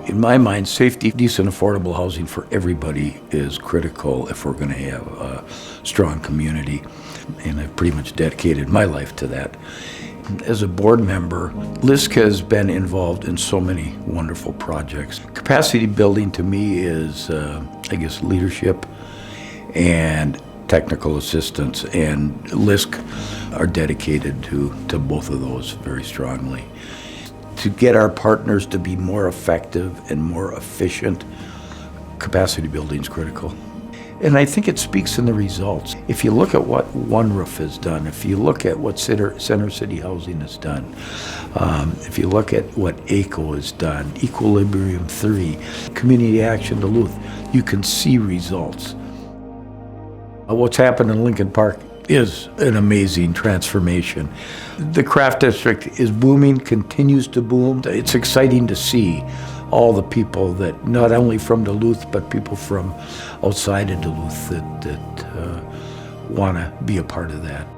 In my mind, safety, decent, affordable housing for everybody is critical if we're going to have a strong community, and I've pretty much dedicated my life to that. As a board member, LISC has been involved in so many wonderful projects. Capacity building to me is, leadership and technical assistance, and LISC are dedicated to both of those very strongly. To get our partners to be more effective and more efficient, capacity building is critical. And I think it speaks in the results. If you look at what One Roof has done, if you look at what Center City Housing has done, if you look at what ACO has done, Equilibrium 3, Community Action Duluth, you can see results. What's happened in Lincoln Park is an amazing transformation. The craft district is booming, continues to boom. It's exciting to see all the people that, not only from Duluth, but people from outside of Duluth that want to be a part of that.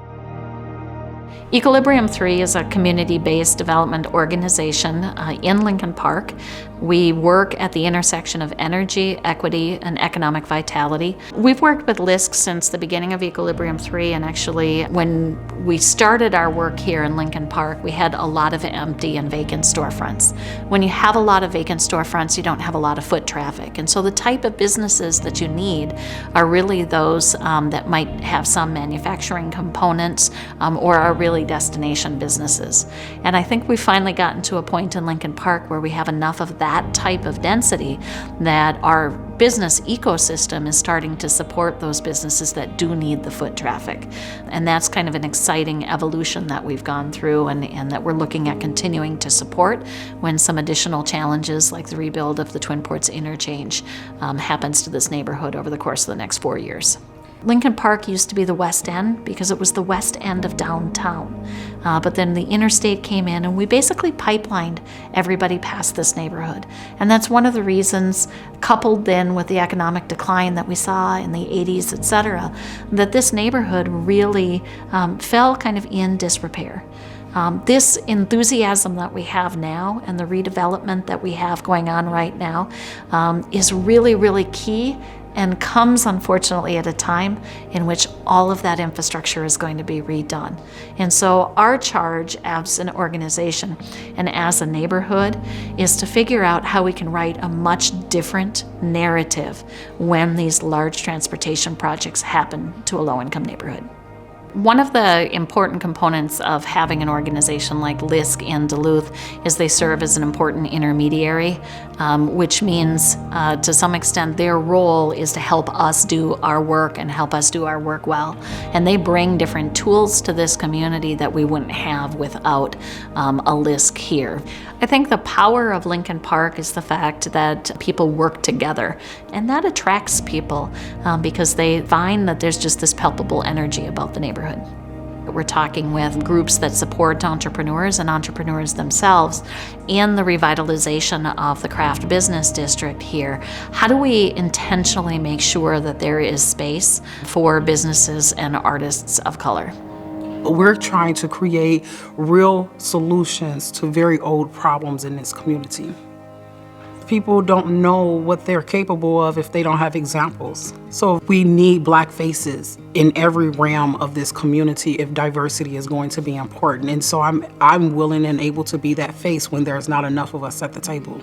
Equilibrium 3 is a community-based development organization in Lincoln Park. We work at the intersection of energy, equity, and economic vitality. We've worked with LISC since the beginning of Equilibrium 3, and actually when we started our work here in Lincoln Park, we had a lot of empty and vacant storefronts. When you have a lot of vacant storefronts, you don't have a lot of foot traffic. And so the type of businesses that you need are really those that might have some manufacturing components or are really destination businesses. And I think we've finally gotten to a point in Lincoln Park where we have enough of that type of density that our business ecosystem is starting to support those businesses that do need the foot traffic. And that's kind of an exciting evolution that we've gone through and that we're looking at continuing to support when some additional challenges like the rebuild of the Twin Ports interchange happens to this neighborhood over the course of the next 4 years. Lincoln Park used to be the West End because it was the west end of downtown. But then the interstate came in and we basically pipelined everybody past this neighborhood. And that's one of the reasons, coupled then with the economic decline that we saw in the 80s, et cetera, that this neighborhood really fell kind of in disrepair. This enthusiasm that we have now and the redevelopment that we have going on right now is really, really key and comes, unfortunately, at a time in which all of that infrastructure is going to be redone. And so our charge as an organization and as a neighborhood is to figure out how we can write a much different narrative when these large transportation projects happen to a low-income neighborhood. One of the important components of having an organization like LISC in Duluth is they serve as an important intermediary, which means to some extent their role is to help us do our work and help us do our work well. And they bring different tools to this community that we wouldn't have without a LISC here. I think the power of Lincoln Park is the fact that people work together, and that attracts people because they find that there's just this palpable energy about the neighborhood. We're talking with groups that support entrepreneurs and entrepreneurs themselves in the revitalization of the craft business district here. How do we intentionally make sure that there is space for businesses and artists of color? We're trying to create real solutions to very old problems in this community. People don't know what they're capable of if they don't have examples. So we need Black faces in every realm of this community if diversity is going to be important. And so I'm willing and able to be that face when there's not enough of us at the table.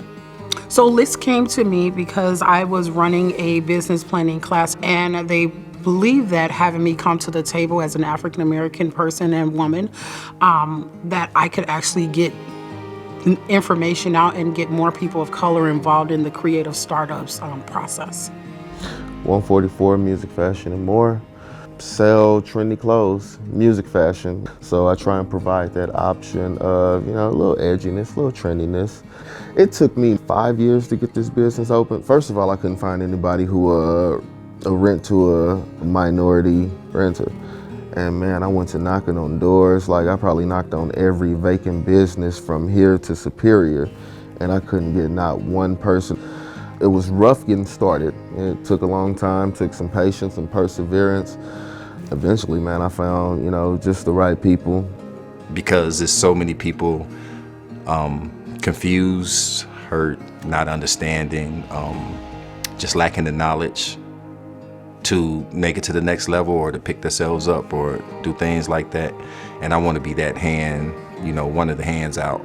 So LISC came to me because I was running a business planning class, and they believe that having me come to the table as an African American person and woman, that I could actually get information out and get more people of color involved in the creative startups process. 144 Music, Fashion, and More. Sell trendy clothes, music, fashion. So I try and provide that option of, a little edginess, a little trendiness. It took me 5 years to get this business open. First of all, I couldn't find anybody who rent to a minority renter. And man, I went to knocking on doors. Like I probably knocked on every vacant business from here to Superior, and I couldn't get not one person. It was rough getting started. It took a long time, took some patience and perseverance. Eventually, man, I found, just the right people. Because there's so many people confused, hurt, not understanding, just lacking the knowledge to make it to the next level or to pick themselves up or do things like that. And I want to be that hand, one of the hands out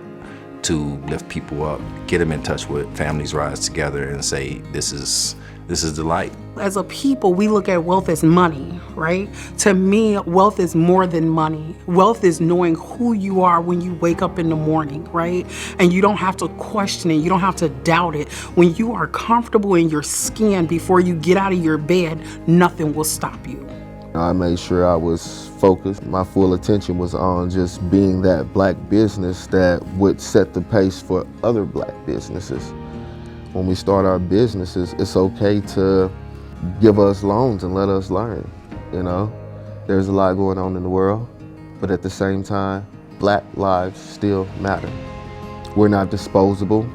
to lift people up, get them in touch with Families Rise Together and say, this is the light. As a people, we look at wealth as money, right? To me, wealth is more than money. Wealth is knowing who you are when you wake up in the morning, right? And you don't have to question it. You don't have to doubt it. When you are comfortable in your skin before you get out of your bed, nothing will stop you. I made sure I was focused. My full attention was on just being that black business that would set the pace for other black businesses. When we start our businesses, it's okay to give us loans and let us learn, There's a lot going on in the world, but at the same time, black lives still matter. We're not disposable.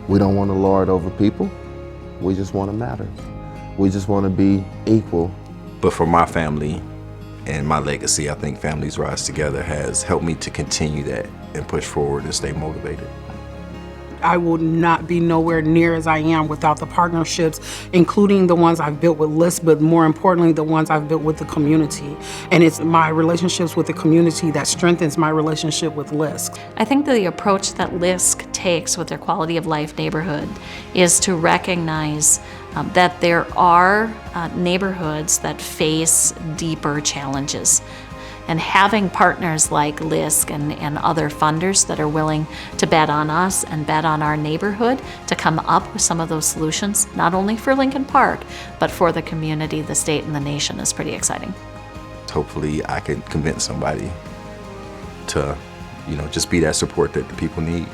We don't want to lord over people. We just want to matter. We just want to be equal. But for my family and my legacy, I think Families Rise Together has helped me to continue that and push forward and stay motivated. I will not be nowhere near as I am without the partnerships, including the ones I've built with LISC, but more importantly, the ones I've built with the community. And it's my relationships with the community that strengthens my relationship with LISC. I think the approach that LISC takes with their quality of life neighborhood is to recognize that there are neighborhoods that face deeper challenges. And having partners like LISC and other funders that are willing to bet on us and bet on our neighborhood to come up with some of those solutions, not only for Lincoln Park, but for the community, the state, and the nation is pretty exciting. Hopefully I can convince somebody to, just be that support that the people need.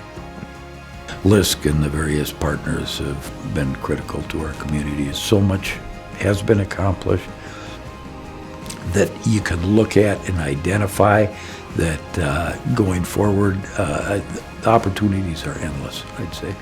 LISC and the various partners have been critical to our community. So much has been accomplished that you can look at and identify that going forward, the opportunities are endless, I'd say.